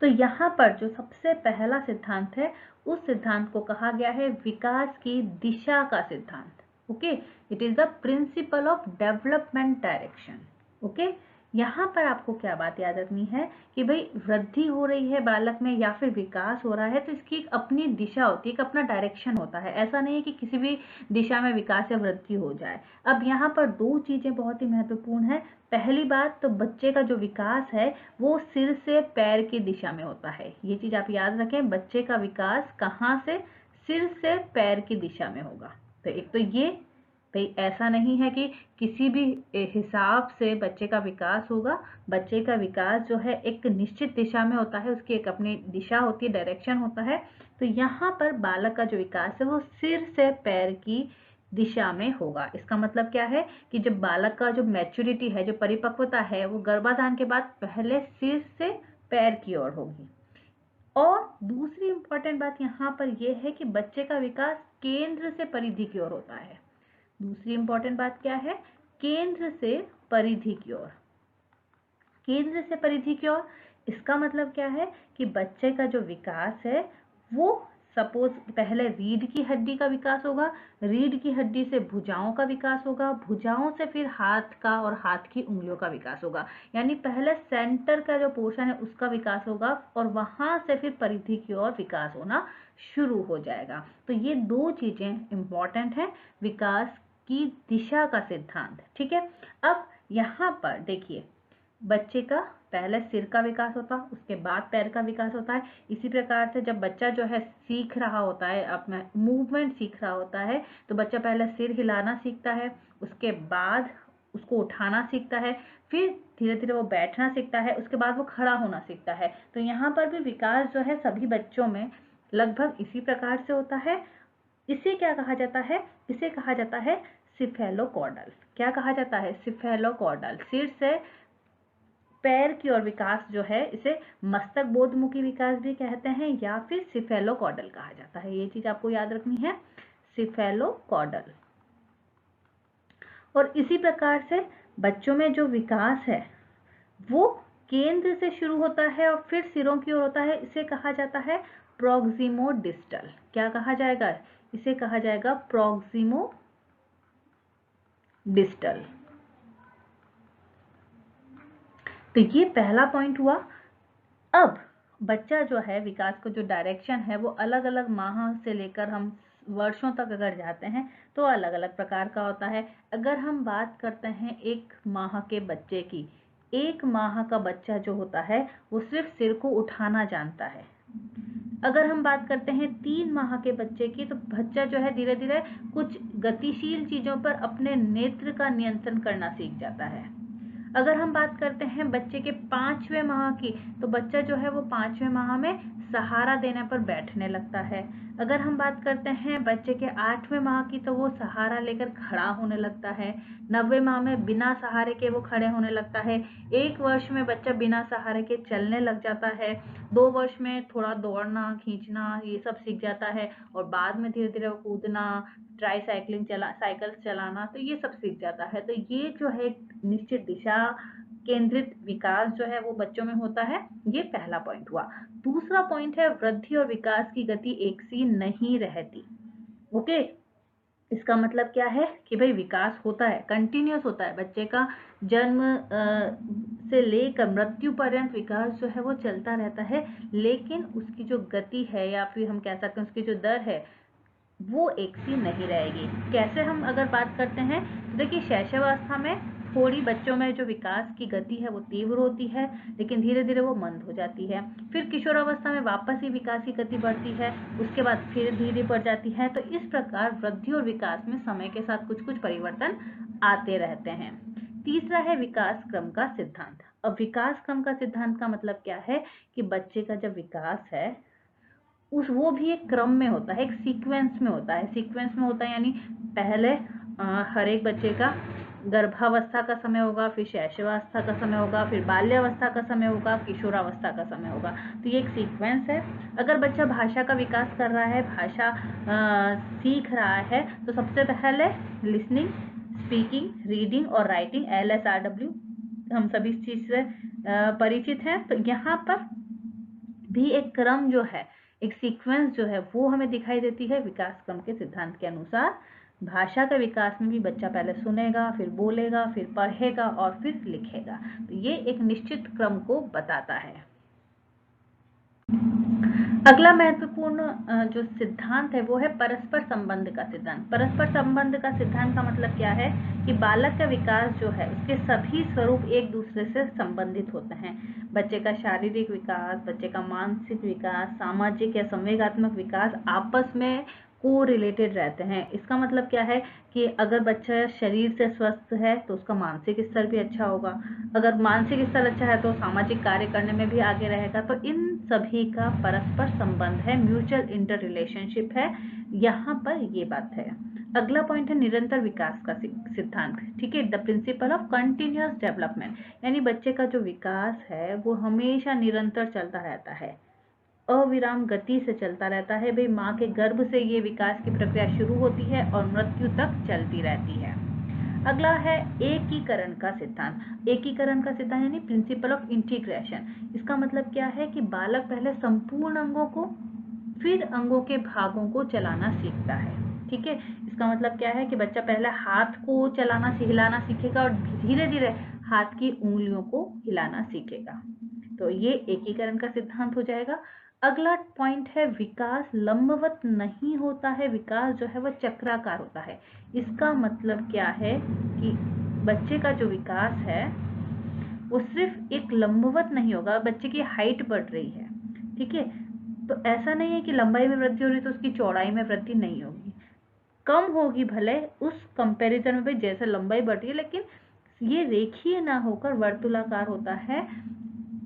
तो यहाँ पर जो सबसे पहला सिद्धांत है उस सिद्धांत को कहा गया है विकास की दिशा का सिद्धांत। Okay, it is the principle of development direction. Okay, यहाँ पर आपको क्या बात याद रखनी है कि भाई वृद्धि हो रही है बालक में या फिर विकास हो रहा है तो इसकी एक अपनी दिशा होती है, एक अपना डायरेक्शन होता है। ऐसा नहीं है कि किसी भी दिशा में विकास या वृद्धि हो जाए। अब यहाँ पर दो चीजें बहुत ही महत्वपूर्ण है। पहली बात तो बच्चे का जो विकास है वो सिर से पैर की दिशा में होता है। ये चीज आप याद रखें, बच्चे का विकास कहाँ से, सिर से पैर की दिशा में होगा। तो एक तो ये भाई ऐसा नहीं है कि किसी भी हिसाब से बच्चे का विकास होगा। बच्चे का विकास जो है एक निश्चित दिशा में होता है, उसकी एक अपनी दिशा होती है, डायरेक्शन होता है। तो यहाँ पर बालक का जो विकास है वो सिर से पैर की दिशा में होगा। इसका मतलब क्या है कि जब बालक का जो मैच्योरिटी है, जो परिपक्वता है, वो गर्भाधान के बाद पहले सिर से पैर की ओर होगी। और दूसरी इंपॉर्टेंट बात यहाँ पर यह है कि बच्चे का विकास केंद्र से परिधि की ओर होता है। दूसरी इंपॉर्टेंट बात क्या है, केंद्र से परिधि की ओर। केंद्र से परिधि की ओर इसका मतलब क्या है कि बच्चे का जो विकास है वो सपोज पहले रीढ़ की हड्डी का विकास होगा, रीढ़ की हड्डी से भुजाओं का विकास होगा, भुजाओं से फिर हाथ का और हाथ की उंगलियों का विकास होगा। यानी पहले सेंटर का जो पोर्शन है उसका विकास होगा और वहां से फिर परिधि की ओर विकास होना शुरू हो जाएगा। तो ये दो चीजें इंपॉर्टेंट है विकास की दिशा का सिद्धांत। ठीक है, अब यहाँ पर देखिए बच्चे का पहले सिर का विकास होता, उसके बाद पैर का विकास होता है। इसी प्रकार से जब बच्चा जो है सीख रहा होता है, अपना मूवमेंट सीख रहा होता है, तो बच्चा पहले सिर हिलाना सीखता है, उसके बाद उसको उठाना सीखता है, फिर धीरे धीरे वो बैठना सीखता है, उसके बाद वो खड़ा होना सीखता है। तो यहाँ पर भी विकास जो है सभी बच्चों में लगभग इसी प्रकार से होता है। इसे क्या कहा जाता है, इसे कहा जाता है सिफेलोकॉर्डल। क्या कहा जाता है, सिफेलोकॉर्डल। सिर से पैर की ओर विकास जो है इसे मस्तक बोधमुखी विकास भी कहते हैं या फिर सिफेलोकॉर्डल कहा जाता है। ये चीज आपको याद रखनी है, सिफेलोकॉर्डल। और इसी प्रकार से बच्चों में जो विकास है वो केंद्र से शुरू होता है और फिर सिरों की ओर होता है। इसे कहा जाता है प्रोक्सिमो डिस्टल। क्या कहा जाएगा, इसे कहा जाएगा प्रोक्सिमो डिस्टल। तो ये पहला पॉइंट हुआ। अब बच्चा जो है विकास को जो डायरेक्शन है वो अलग अलग माह से लेकर हम वर्षों तक अगर जाते हैं तो अलग अलग प्रकार का होता है। अगर हम बात करते हैं एक माह के बच्चे की, एक माह का बच्चा जो होता है वो सिर्फ सिर को उठाना जानता है। अगर हम बात करते हैं 3 माह के बच्चे की, तो बच्चा जो है धीरे धीरे कुछ गतिशील चीजों पर अपने नेत्र का नियंत्रण करना सीख जाता है। अगर हम बात करते हैं बच्चे के 5वें माह की, तो बच्चा जो है वो 5वें माह में सहारा देने पर बैठने लगता है। अगर हम बात करते हैं बच्चे के 8वें माह की, तो वो सहारा लेकर खड़ा होने लगता है। 9वें माह में बिना सहारे के वो खड़े होने लगता है। 1 वर्ष में बच्चा बिना सहारे के चलने लग जाता है। 2 वर्ष में थोड़ा दौड़ना खींचना ये सब सीख जाता है और बाद में धीरे धीरे वो कूदना, ट्राई साइकिलिंग साइकिल चलाना, तो ये सब सीख जाता है। तो ये जो है निश्चित दिशा केंद्रित विकास जो है वो बच्चों में होता है। ये पहला पॉइंट हुआ। दूसरा पॉइंट है वृद्धि और विकास की गति एक सी नहीं रहती। ओके, इसका मतलब क्या है कि भाई विकास होता है, कंटिन्यूस होता है। बच्चे का जन्म से लेकर मृत्यु पर्यंत विकास जो है वो चलता रहता है, लेकिन उसकी जो गति है या फिर हम कह सकते हैं उसकी जो दर है वो एक सी नहीं रहेगी। कैसे हम अगर बात करते हैं, देखिए शैशवावस्था में थोड़ी बच्चों में जो विकास की गति है वो तीव्र होती है, लेकिन धीरे धीरे वो मंद हो जाती है। फिर किशोरावस्था में वापस ही विकास की गति बढ़ती है, उसके बाद फिर धीरे बढ़ जाती है। तो इस प्रकार वृद्धि और विकास में समय के साथ कुछ कुछ परिवर्तन आते रहते हैं। तीसरा है विकास क्रम का सिद्धांत। अब विकास क्रम का सिद्धांत का मतलब क्या है कि बच्चे का जब विकास है वो भी एक क्रम में होता है, एक सीक्वेंस में होता है। सीक्वेंस में होता है यानी पहले हर एक बच्चे का गर्भावस्था का समय होगा, फिर शैशवावस्था का समय होगा, फिर बाल्यावस्था का समय होगा, किशोरावस्था का समय होगा। तो ये एक सीक्वेंस है। अगर बच्चा भाषा का विकास कर रहा है, भाषा सीख रहा है, तो सबसे पहले लिसनिंग, स्पीकिंग, रीडिंग और राइटिंग LSRW हम सभी इस चीज से परिचित हैं। तो यहाँ पर भी एक क्रम जो है, एक सीक्वेंस जो है वो हमें दिखाई देती है विकास क्रम के सिद्धांत के अनुसार। भाषा के विकास में भी बच्चा पहले सुनेगा, फिर बोलेगा, फिर पढ़ेगा और फिर लिखेगा। तो ये एक निश्चित क्रम को बताता है। अगला महत्वपूर्ण जो सिद्धांत है वो है परस्पर संबंध का सिद्धांत। परस्पर संबंध का सिद्धांत का मतलब क्या है कि बालक का विकास जो है उसके सभी स्वरूप एक दूसरे से संबंधित होते हैं। बच्चे का शारीरिक विकास, बच्चे का मानसिक विकास, सामाजिक या संवेगात्मक विकास आपस में को रिलेटेड रहते हैं। इसका मतलब क्या है कि अगर बच्चा शरीर से स्वस्थ है तो उसका मानसिक स्तर भी अच्छा होगा, अगर मानसिक स्तर अच्छा है तो सामाजिक कार्य करने में भी आगे रहेगा। तो इन सभी का परस्पर संबंध है, म्यूचुअल इंटर रिलेशनशिप है, यहाँ पर ये बात है। अगला पॉइंट है निरंतर विकास का सिद्धांत। ठीक है, the principle of continuous development, यानी बच्चे का जो विकास है वो हमेशा निरंतर चलता रहता है, अविराम गति से चलता रहता है। भाई माँ के गर्भ से ये विकास की प्रक्रिया शुरू होती है और मृत्यु तक चलती रहती है। अगला है एकीकरण का सिद्धांत। एकीकरण का सिद्धांत यानी प्रिंसिपल ऑफ इंटीग्रेशन। इसका मतलब क्या है कि बालक पहले संपूर्ण अंगों को, फिर अंगों के भागों को चलाना सीखता है। ठीक है, इसका मतलब क्या है कि बच्चा पहले हाथ को चलाना, हिलाना सीखेगा और धीरे धीरे हाथ की उंगलियों को हिलाना सीखेगा। तो ये एकीकरण का सिद्धांत हो जाएगा। अगला पॉइंट है विकास लंबवत नहीं होता है, विकास जो है वह चक्राकार होता है। इसका मतलब क्या है कि बच्चे का जो विकास है वो सिर्फ एक लंबवत नहीं होगा। बच्चे की हाइट बढ़ रही है, ठीक है, तो ऐसा नहीं है कि लंबाई में वृद्धि हो रही तो उसकी चौड़ाई में वृद्धि नहीं होगी, कम होगी भले उस कंपैरिजन में, जैसे लंबाई बढ़ रही है, लेकिन ये रेखीय ना होकर वर्तुलाकार होता है।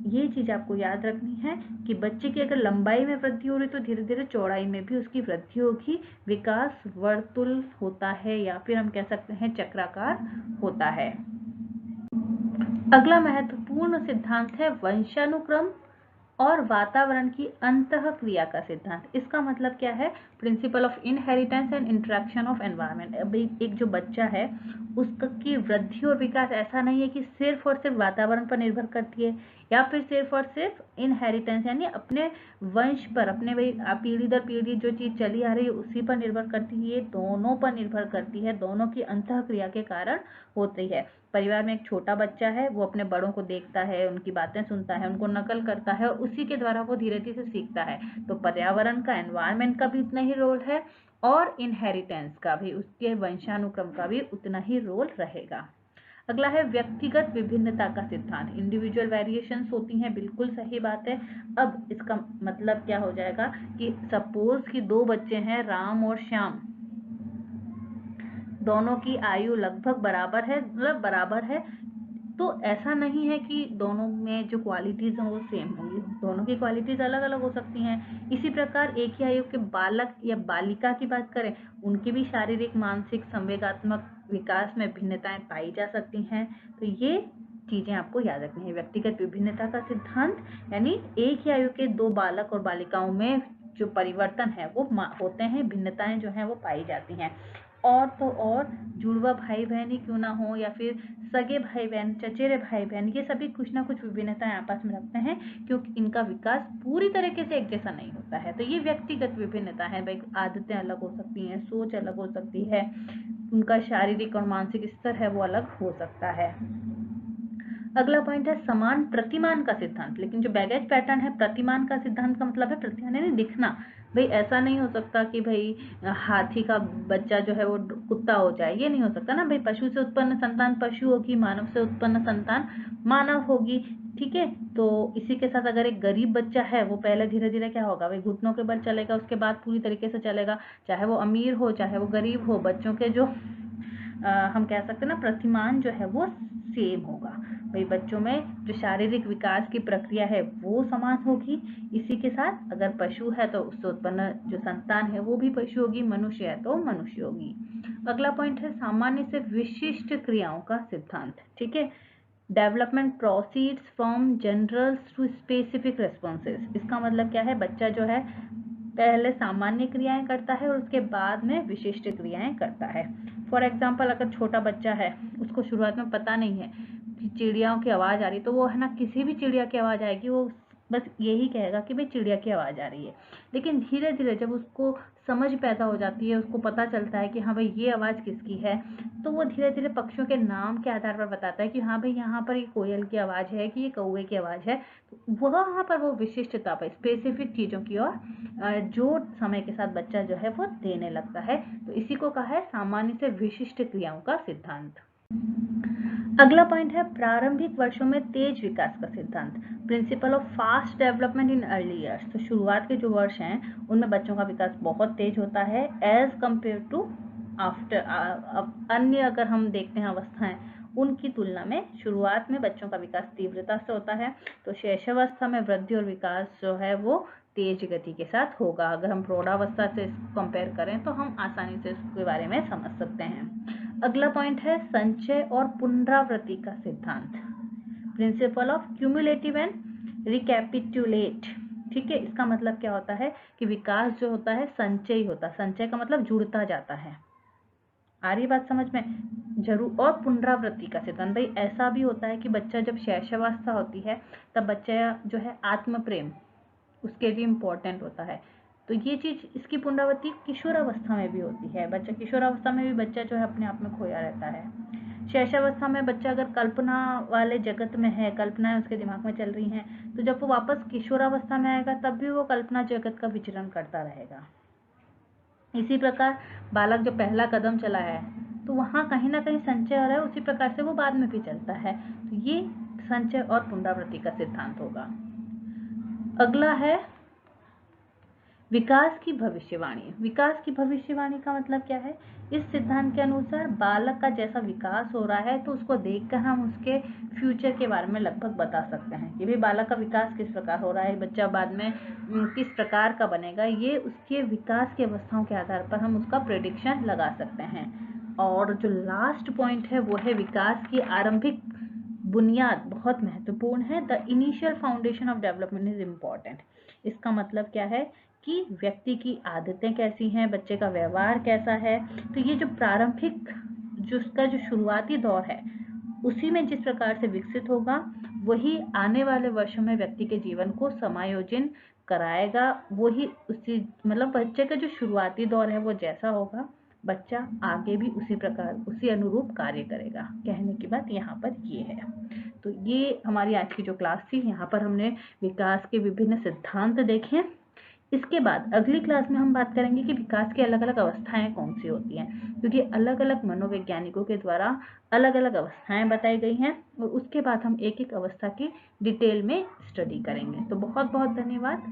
ये चीज आपको याद रखनी है कि बच्चे की अगर लंबाई में वृद्धि हो रही तो धीरे धीरे चौड़ाई में भी उसकी वृद्धि होगी। विकास वर्तुल होता है या फिर हम कह सकते हैं चक्राकार होता है। अगला महत्वपूर्ण सिद्धांत है वंशानुक्रम और वातावरण की अंतःक्रिया का सिद्धांत। इसका मतलब क्या है? Principle of inheritance and interaction of environment. अभी एक जो बच्चा है उसकी वृद्धि और विकास ऐसा नहीं है कि सिर्फ और सिर्फ वातावरण पर निर्भर करती है या फिर सिर्फ और सिर्फ इनहेरिटेंस यानी अपने वंश पर, अपने वही पीढ़ी दर पीढ़ी जो चीज चली आ रही है उसी पर निर्भर करती है। ये दोनों पर निर्भर करती है, दोनों की अंतःक्रिया के कारण होती है। परिवार में एक छोटा बच्चा है, वो अपने बड़ों को देखता है, उनकी बातें सुनता है, उनको नकल करता है और उसी के द्वारा वो धीरे धीरे सीखता है। तो पर्यावरण का, एनवायरनमेंट का भी उतना ही रोल है और इनहेरिटेंस का भी, उसके वंशानुक्रम का भी उतना ही रोल रहेगा। अगला है व्यक्तिगत विभिन्नता का सिद्धांत। इंडिविजुअल वेरिएशंस होती हैं, बिल्कुल सही बात है। अब इसका मतलब क्या हो जाएगा कि सपोज कि दो बच्चे हैं, राम और श्याम, दोनों की आयु लगभग बराबर है, मतलब बराबर है, तो ऐसा नहीं है कि दोनों में जो क्वालिटीज हैं वो सेम होंगी, दोनों की क्वालिटीज अलग अलग हो सकती हैं। इसी प्रकार एक ही आयु के बालक या बालिका की बात करें, उनकी भी शारीरिक, मानसिक, संवेगात्मक विकास में भिन्नताएं पाई जा सकती हैं। तो ये चीजें आपको याद रखनी है। व्यक्तिगत विभिन्नता का सिद्धांत यानी एक ही आयु के दो बालक और बालिकाओं में जो परिवर्तन है वो होते हैं, भिन्नताएं जो हैं वो पाई जाती हैं। और तो और जुड़वा भाई बहन ही क्यों ना हो या फिर सगे भाई बहन, चचेरे भाई बहन, ये सभी कुछ ना कुछ विभिन्नताएं आपस में रखते हैं क्योंकि इनका विकास पूरी तरीके से एक जैसा नहीं होता है। तो ये व्यक्तिगत विभिन्नता है। भाई आदतें अलग हो सकती हैं, सोच अलग हो सकती है, उनका शारीरिक और मानसिक स्तर है वो अलग हो सकता है। अगला पॉइंट है समान प्रतिमान का सिद्धांत। लेकिन जो बैगेज पैटर्न है, प्रतिमान का सिद्धांत का मतलब है प्रतिमान यानी दिखना। भाई ऐसा नहीं हो सकता कि भाई हाथी का बच्चा जो है वो कुत्ता हो जाए, ये नहीं हो सकता ना। भाई पशु से उत्पन्न संतान पशु होगी, मानव से उत्पन्न संतान मानव होगी। ठीक है, तो इसी के साथ अगर एक गरीब बच्चा है वो पहले धीरे धीरे क्या होगा, भाई घुटनों के बल चलेगा, उसके बाद पूरी तरीके से चलेगा, चाहे वो अमीर हो चाहे वो गरीब हो। बच्चों के जो हम कह सकते हैं ना प्रतिमान जो है वो सेम होगा। भाई बच्चों में जो शारीरिक विकास की प्रक्रिया है वो समान होगी। इसी के साथ अगर पशु है तो उससे उत्पन्न जो संतान है वो भी पशु होगी, मनुष्य है तो मनुष्य होगी। अगला पॉइंट है सामान्य से विशिष्ट क्रियाओं का सिद्धांत। ठीक है, development proceeds from general to specific responses. इसका मतलब क्या है, बच्चा जो है पहले सामान्य क्रियाएं करता है और उसके बाद में विशिष्ट क्रियाएं करता है। फॉर एग्जाम्पल, अगर छोटा बच्चा है, उसको शुरुआत में पता नहीं है कि चिड़ियाओं की आवाज आ रही, तो वो है ना किसी भी चिड़िया की आवाज आएगी वो बस यही कहेगा कि भाई चिड़िया की आवाज़ आ रही है। लेकिन धीरे धीरे जब उसको समझ पैदा हो जाती है, उसको पता चलता है कि हाँ भाई ये आवाज़ किसकी है, तो वो धीरे धीरे पक्षियों के नाम के आधार पर बताता है कि हाँ भाई यहाँ पर ये कोयल की आवाज़ है कि ये कौवे की आवाज़ है। तो वहाँ पर वो विशिष्टता पर स्पेसिफिक चीज़ों की ओर जो समय के साथ बच्चा जो है वो देने लगता है। तो इसी को कहा है सामान्य से विशिष्ट क्रियाओं का सिद्धांत। अगला पॉइंट है प्रारंभिक वर्षों में तेज विकास का सिद्धांत, principle of fast development in early years. तो शुरुआत के जो वर्ष हैं उनमें बच्चों का विकास बहुत तेज होता है एज कंपेयर टू आफ्टर अन्य अगर हम देखते हैं अवस्थाएं उनकी तुलना में शुरुआत में बच्चों का विकास तीव्रता से होता है। तो शैशवावस्था में वृद्धि और विकास जो है वो तेज गति के साथ होगा। अगर हम प्रौढ़ावस्था से कंपेयर करें तो हम आसानी से इसके बारे में समझ सकते हैं। अगला पॉइंट है संचय और पुनरावृत्ति का सिद्धांत, प्रिंसिपल ऑफ क्यूमुलेटिव एंड रिकैपिटुलेट। ठीक है, इसका मतलब क्या होता है कि विकास जो होता है संचय होता है, संचय का मतलब जुड़ता जाता है। आ रही बात समझ में? जरूर। और पुनरावृत्ति का सिद्धांत, भाई ऐसा भी होता है कि बच्चा जब शैशवावस्था होती है तब बच्चा जो है आत्म प्रेम उसके लिए इम्पोर्टेंट होता है। तो ये चीज इसकी पुनरावृत्ति किशोरावस्था में भी होती है। बच्चा किशोरावस्था में भी बच्चा जो है अपने आप में खोया रहता है। शैशवावस्था में बच्चा अगर कल्पना वाले जगत में है, कल्पनाएं उसके दिमाग में चल रही हैं, तो जब वो वापस किशोरावस्था में आएगा तब भी वो कल्पना जगत का विचरण करता रहेगा। इसी प्रकार बालक जो पहला कदम चला है तो वहाँ कहीं ना कहीं संचय हो रहा है, उसी प्रकार से वो बाद में भी चलता है। तो ये संचय और पुनरावृत्ति का सिद्धांत होगा। अगला है विकास की भविष्यवाणी। विकास की भविष्यवाणी का मतलब क्या है? इस सिद्धांत के अनुसार बालक का जैसा विकास हो रहा है तो उसको देखकर हम उसके फ्यूचर के बारे में लगभग बता सकते हैं कि भाई बालक का विकास किस प्रकार हो रहा है, बच्चा बाद में किस प्रकार का बनेगा। ये उसके विकास की अवस्थाओं के आधार पर हम उसका प्रेडिक्शन लगा सकते हैं। और जो लास्ट पॉइंट है वो है विकास की आरंभिक बुनियाद बहुत महत्वपूर्ण है। The initial foundation of development is important. इसका मतलब क्या है कि व्यक्ति की आदतें कैसी हैं, बच्चे का व्यवहार कैसा है। तो ये जो प्रारंभिक जो उसका जो शुरुआती दौर है उसी में जिस प्रकार से विकसित होगा वही आने वाले वर्षों में व्यक्ति के जीवन को समायोजन कराएगा। वही उसी मतलब बच्चे का जो शुरुआती दौर है वो जैसा होगा बच्चा आगे भी उसी प्रकार उसी अनुरूप कार्य करेगा। कहने की बात यहाँ पर ये है। तो ये हमारी आज की जो क्लास थी, यहाँ पर हमने विकास के विभिन्न सिद्धांत देखे। इसके बाद अगली क्लास में हम बात करेंगे कि विकास की अलग अलग अवस्थाएं कौन सी होती हैं, क्योंकि अलग अलग मनोवैज्ञानिकों के द्वारा अलग अलग अवस्थाएं बताई गई हैं और उसके बाद हम एक एक अवस्था की डिटेल में स्टडी करेंगे। तो बहुत बहुत धन्यवाद।